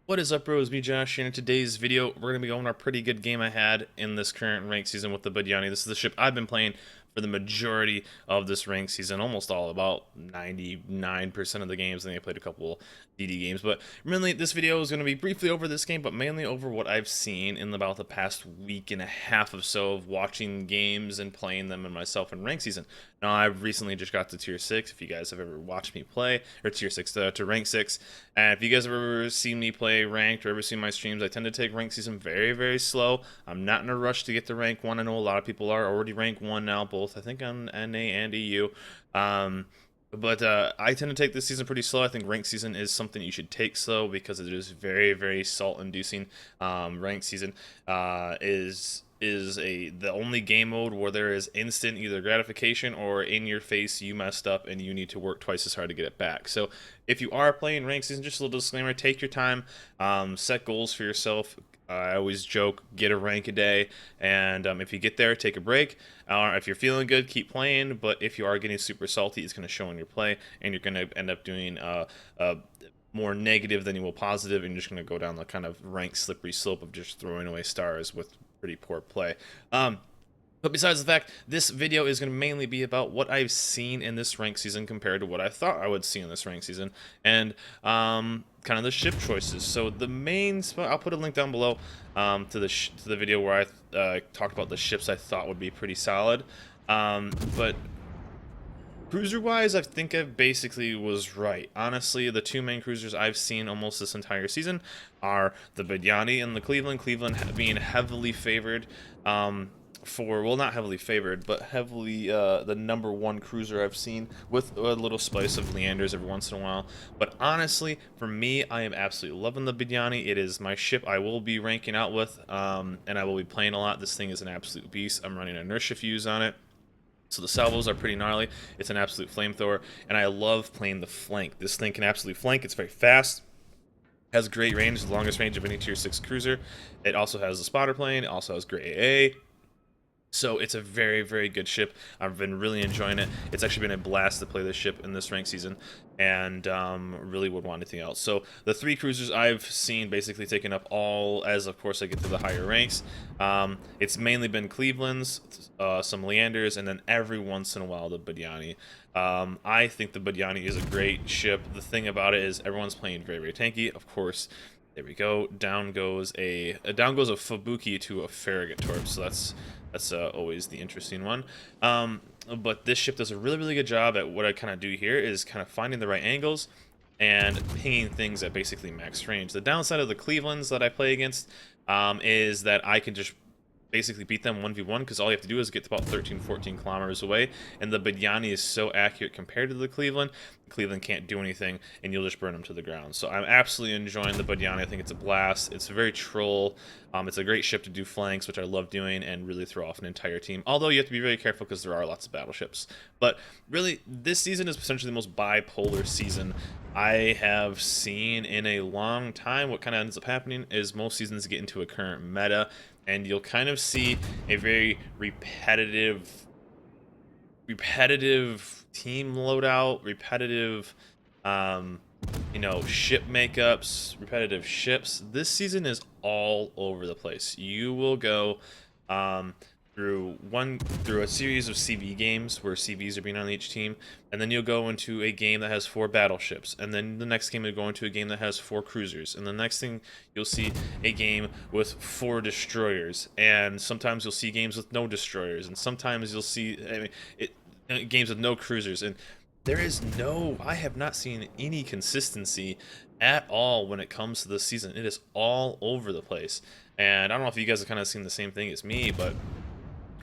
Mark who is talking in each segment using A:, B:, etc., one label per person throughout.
A: What is up, bro? It's me, Josh, and in today's video, we're going to be going over a pretty good game I had in this current rank season with the Bidyani. This is the ship I've been playing for the majority of this rank season, almost all, about 99% of the games. I think I played a couple DD games, but really, this video is going to be briefly over this game, but mainly over what I've seen in about the past week and a half or so of watching games and playing them and myself in rank season. Now, I've recently just got to tier 6, if you guys have ever watched me play, or tier 6 to rank 6, and if you guys have ever seen me play ranked or ever seen my streams, I tend to take rank season very, very slow. I'm not in a rush to get to rank 1. I know a lot of people are already rank 1 now, both I think on NA and EU. But I tend to take this season pretty slow. I think rank season is something you should take slow because it is very, very salt-inducing. Rank season is the only game mode where there is instant either gratification or in your face you messed up and you need to work twice as hard to get it back. So if you are playing rank season, just a little disclaimer: take your time, set goals for yourself. I always joke, get a rank a day, and if you get there, take a break. If you're feeling good, keep playing, but if you are getting super salty, it's going to show in your play, and you're going to end up doing more negative than you will positive, and you're just going to go down the kind of rank slippery slope of just throwing away stars with pretty poor play. But besides the fact, this video is going to mainly be about what I've seen in this rank season compared to what I thought I would see in this rank season, and kind of the ship choices. So the main spot, I'll put a link down below to the video where I talked about the ships I thought would be pretty solid. But cruiser-wise, I think I basically was right. Honestly, the two main cruisers I've seen almost this entire season are the Bidyani and the Cleveland. Cleveland being heavily favored. Well, not heavily favored, but heavily the #1 cruiser I've seen, with a little spice of Leanders every once in a while. But honestly, for me, I am absolutely loving the Bidyani. It is my ship I will be ranking out with, and I will be playing a lot. This thing is an absolute beast. I'm running inertia fuse on it. So the salvos are pretty gnarly. It's an absolute flamethrower, and I love playing the flank. This thing can absolutely flank. It's very fast. Has great range, the longest range of any tier 6 cruiser. It also has the spotter plane. It also has great AA. So it's a very, very good ship. I've been really enjoying it. It's actually been a blast to play this ship in this rank season, and really would want anything else. So the three cruisers I've seen basically taken up all, as of course I get to the higher ranks. It's mainly been Cleveland's, some Leanders, and then every once in a while the Bidyani. I think the Bidyani is a great ship. The thing about it is everyone's playing very, very tanky. Of course, there we go. Down goes a Fubuki to a Farragut Torp. So that's always the interesting one. But this ship does a really, really good job at what I kind of do here is kind of finding the right angles and pinging things at basically max range. The downside of the Clevelands that I play against is that I can just basically beat them 1v1 because all you have to do is get to about 13-14 kilometers away, and the Bidyani is so accurate compared to the Cleveland. Cleveland can't do anything, and you'll just burn them to the ground. So I'm absolutely enjoying the Bidyani. I think it's a blast. It's very troll. It's a great ship to do flanks, which I love doing, and really throw off an entire team. Although you have to be very careful because there are lots of battleships. But really, this season is potentially the most bipolar season I have seen in a long time. What kind of ends up happening is most seasons get into a current meta, and you'll kind of see a very repetitive team loadout, repetitive ship makeups, repetitive ships. This season is all over the place. You will go through a series of CV games where CVs are being on each team, and then you'll go into a game that has 4 battleships, and then the next game you'll go into a game that has 4 cruisers, and the next thing you'll see a game with 4 destroyers, and sometimes you'll see games with no destroyers, and sometimes you'll see games with no cruisers, and I have not seen any consistency at all when it comes to this season. It is all over the place, and I don't know if you guys have kind of seen the same thing as me, but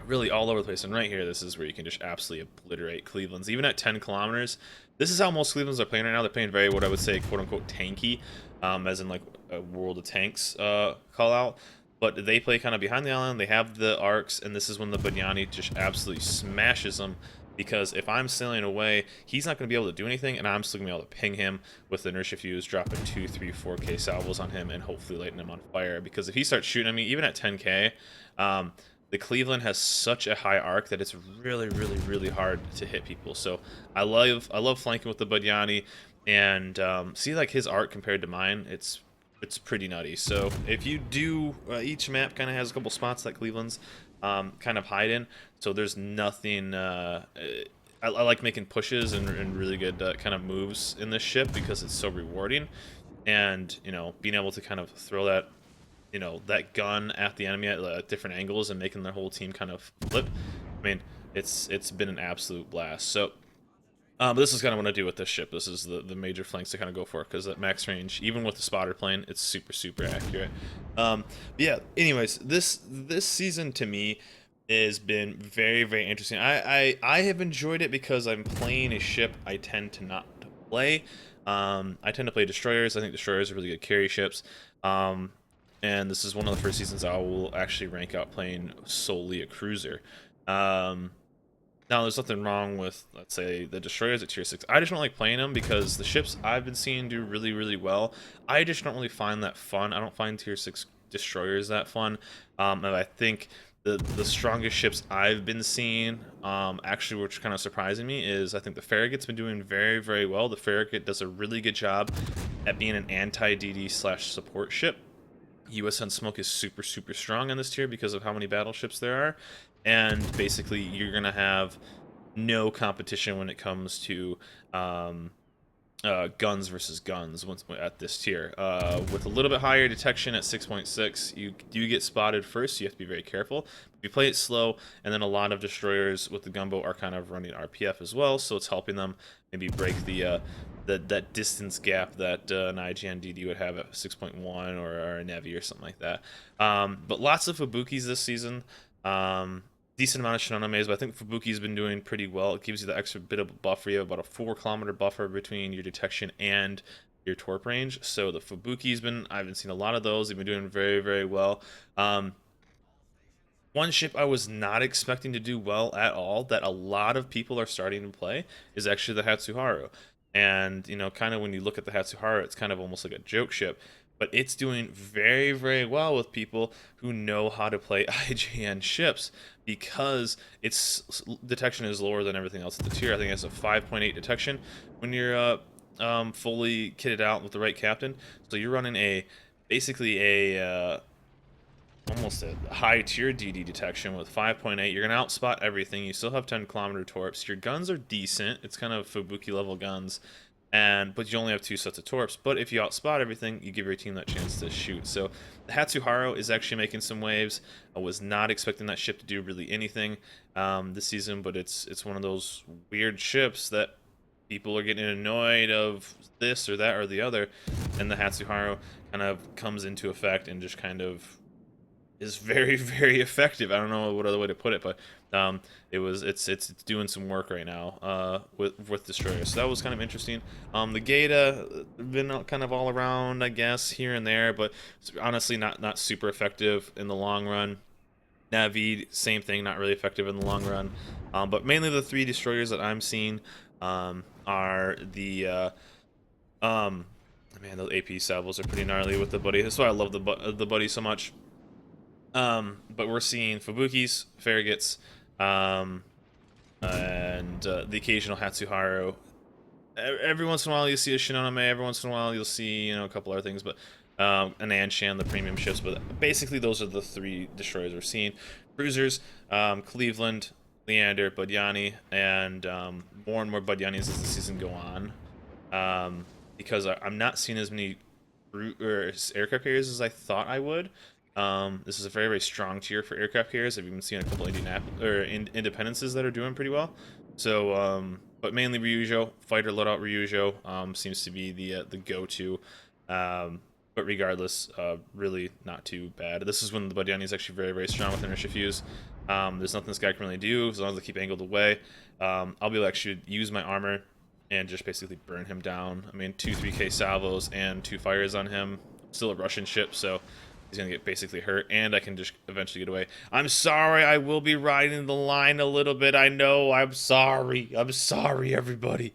A: really all over the place. And right here, this is where you can just absolutely obliterate Clevelands, even at 10 kilometers. This is how most Clevelands are playing right now. They're playing very, what I would say, quote-unquote tanky, as in like a World of Tanks call out. But they play kind of behind the island. They have the arcs, and this is when the Bidyani just absolutely smashes them. Because if I'm sailing away, he's not going to be able to do anything, and I'm still going to be able to ping him with the inertia fuse, dropping 2, 3, 4K salvos on him, and hopefully lighting him on fire. Because if he starts shooting at me, even at 10K, the Cleveland has such a high arc that it's really, really, really hard to hit people. So I love flanking with the Bidyani, and see, like, his arc compared to mine, it's it's pretty nutty. So if you do, each map kind of has a couple spots that Cleveland's kind of hide in. So there's nothing. I like making pushes and really good kind of moves in this ship because it's so rewarding, and being able to kind of throw that that gun at the enemy at different angles and making their whole team kind of flip. I mean, it's been an absolute blast. So but this is kind of what I do with this ship. This is the major flanks to kind of go for, because at max range, even with the spotter plane, it's super accurate. But yeah. Anyways, this season to me has been very interesting. I have enjoyed it because I'm playing a ship I tend to not play. I tend to play destroyers. I think destroyers are really good carry ships. And this is one of the first seasons I will actually rank out playing solely a cruiser. Now, there's nothing wrong with, let's say, the destroyers at tier 6. I just don't like playing them because the ships I've been seeing do really well. I just don't really find that fun. I don't find tier 6 destroyers that fun. And I think the strongest ships I've been seeing, actually, which kind of surprising me, is I think the Farragut's been doing very well. The Farragut does a really good job at being an anti-DD/support ship. US Smoke is super strong in this tier because of how many battleships there are, and basically you're gonna have no competition when it comes to guns versus guns once at this tier. With a little bit higher detection at 6.6, you do get spotted first, so you have to be very careful. If you play it slow, and then a lot of destroyers with the gunboat are kind of running RPF as well, so it's helping them maybe break that distance gap that an IGN DD would have at 6.1 or a Nevi or something like that. But lots of Fubukis this season. Decent amount of Shinonames, but I think Fubuki's been doing pretty well. It gives you the extra bit of a buffer. You have about a 4-kilometer buffer between your detection and your torp range. So the I've been seeing a lot of those. They've been doing very well. One ship I was not expecting to do well at all, that a lot of people are starting to play, is actually the Hatsuharu. And, kind of when you look at the Hatsuharu, it's kind of almost like a joke ship. But it's doing very well with people who know how to play IGN ships, because its detection is lower than everything else at the tier. I think it has a 5.8 detection when you're fully kitted out with the right captain. So you're running basically a almost a high tier DD detection with 5.8. You're gonna outspot everything. You still have 10-kilometer torps. Your guns are decent. It's kind of Fubuki level guns, but you only have 2 sets of torps. But if you outspot everything, you give your team that chance to shoot. So the Hatsuharu is actually making some waves. I was not expecting that ship to do really anything this season, but it's one of those weird ships that people are getting annoyed of this or that or the other, and the Hatsuharu kind of comes into effect and just kind of is very effective. I don't know what other way to put it, but it's doing some work right now with destroyers. So that was kind of interesting. The Gata been kind of all around, I guess, here and there, but honestly not super effective in the long run. Navid, same thing, not really effective in the long run. But mainly the 3 destroyers that I'm seeing are the man, those AP salvos are pretty gnarly with the buddy. That's why I love the buddy so much. But we're seeing Fubukis, Farraguts, and the occasional Hatsuharu. Every once in a while you see a Shinonome, every once in a while you'll see, a couple other things, but an Anshan, the premium ships, but basically those are the 3 destroyers we're seeing. Cruisers, Cleveland, Leander, Budyani, and more and more Budyanis as the season go on. Because I'm not seeing as many aircraft carriers as I thought I would. This is a very strong tier for aircraft carriers. I've even seen a couple Independences that are doing pretty well. So, but mainly Ryujo, fighter loadout Ryujo, seems to be the go-to. But regardless, really not too bad. This is when the Budyani is actually very strong with inertia fuse. There's nothing this guy can really do as long as I keep angled away. I'll be able to actually use my armor and just basically burn him down. I mean, 2-3k salvos and 2 fires on him. Still a Russian ship, so he's gonna get basically hurt, and I can just eventually get away. I'm sorry, I will be riding the line a little bit. I know, I'm sorry. I'm sorry, everybody.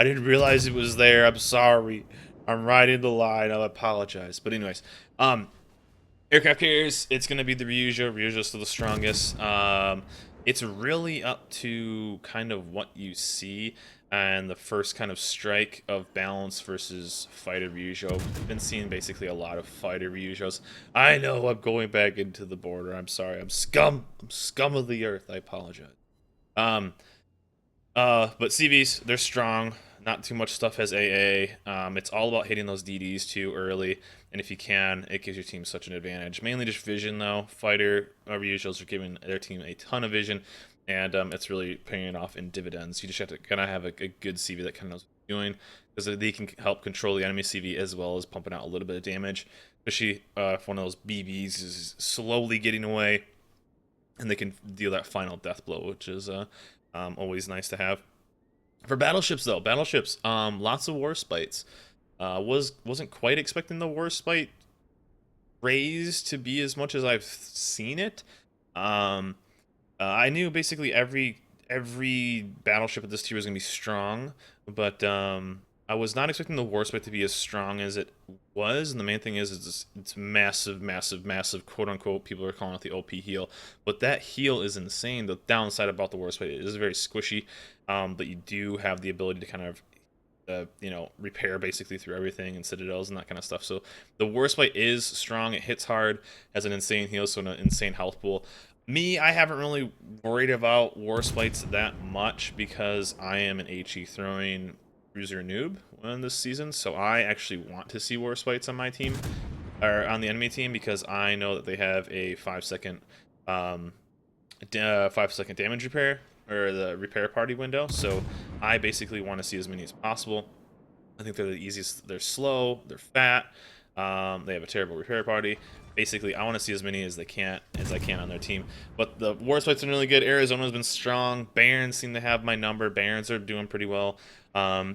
A: I didn't realize it was there. I'm sorry. I'm riding the line. I'll apologize. But anyways, aircraft carriers, it's gonna be the Ryujo. Ryujo's still the strongest. It's really up to kind of what you see and the first kind of strike of balance versus fighter Ryujo. I've been seeing basically a lot of fighter Ryujos. I know I'm going back into the border. I'm sorry. I'm scum. I'm scum of the earth. I apologize. Um, but CVs, they're strong. Not too much stuff has AA. It's all about hitting those DDs too early, and if you can, it gives your team such an advantage. Mainly just vision though. Fighter usuals are giving their team a ton of vision, and it's really paying off in dividends. You just have to kind of have a good CV that kind of knows what you're doing, because they can help control the enemy CV as well as pumping out a little bit of damage. Especially if one of those BBs is slowly getting away, and they can deal that final death blow, which is always nice to have. For battleships though, battleships, lots of war spites. Wasn't quite expecting the war spite raise to be as much as I've seen it. Um, I knew basically every battleship at this tier was gonna be strong, but I was not expecting the Warspite to be as strong as it was. And the main thing is it's massive, massive, massive, quote unquote. People are calling it the OP heal, but that heal is insane. The downside about the Warspite is very squishy, but you do have the ability to kind of repair basically through everything and citadels and that kind of stuff. So the Warspite is strong. It hits hard, has an insane heal, so an insane health pool. Me, I haven't really worried about Warspites that much because I am an HE throwing cruiser noob in this season, so I actually want to see Warspites on my team, or on the enemy team, because I know that they have a 5-second 5-second damage repair, or the repair party window, so I basically want to see as many as possible. I think they're the easiest. They're slow, they're fat, they have a terrible repair party. Basically, I want to see as many as I can on their team. But the Warspite's been really good. Arizona's been strong. Barons seem to have my number. Barons are doing pretty well.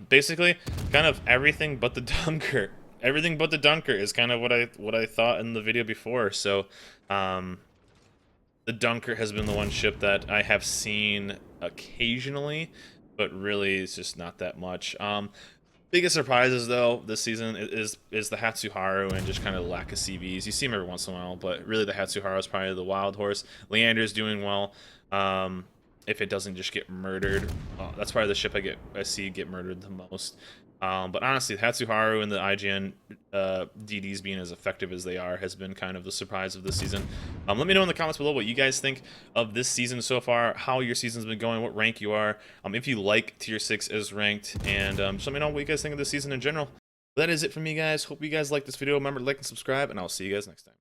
A: Basically, kind of everything but the Dunker. Everything but the Dunker is kind of what I thought in the video before. So, the Dunker has been the one ship that I have seen occasionally, but really it's just not that much. Biggest surprises though this season is the Hatsuharu and just kind of lack of CVs. You see him every once in a while, but really the Hatsuharu is probably the wild horse. Leander's doing well. If it doesn't just get murdered, that's probably the ship I see get murdered the most. But honestly, the Hatsuharu and the IGN DDs being as effective as they are has been kind of the surprise of this season. Let me know in the comments below what you guys think of this season so far, how your season's been going, what rank you are, if you like Tier 6 as ranked, and just let me know what you guys think of this season in general. That is it from me, guys. Hope you guys liked this video. Remember to like and subscribe, and I'll see you guys next time.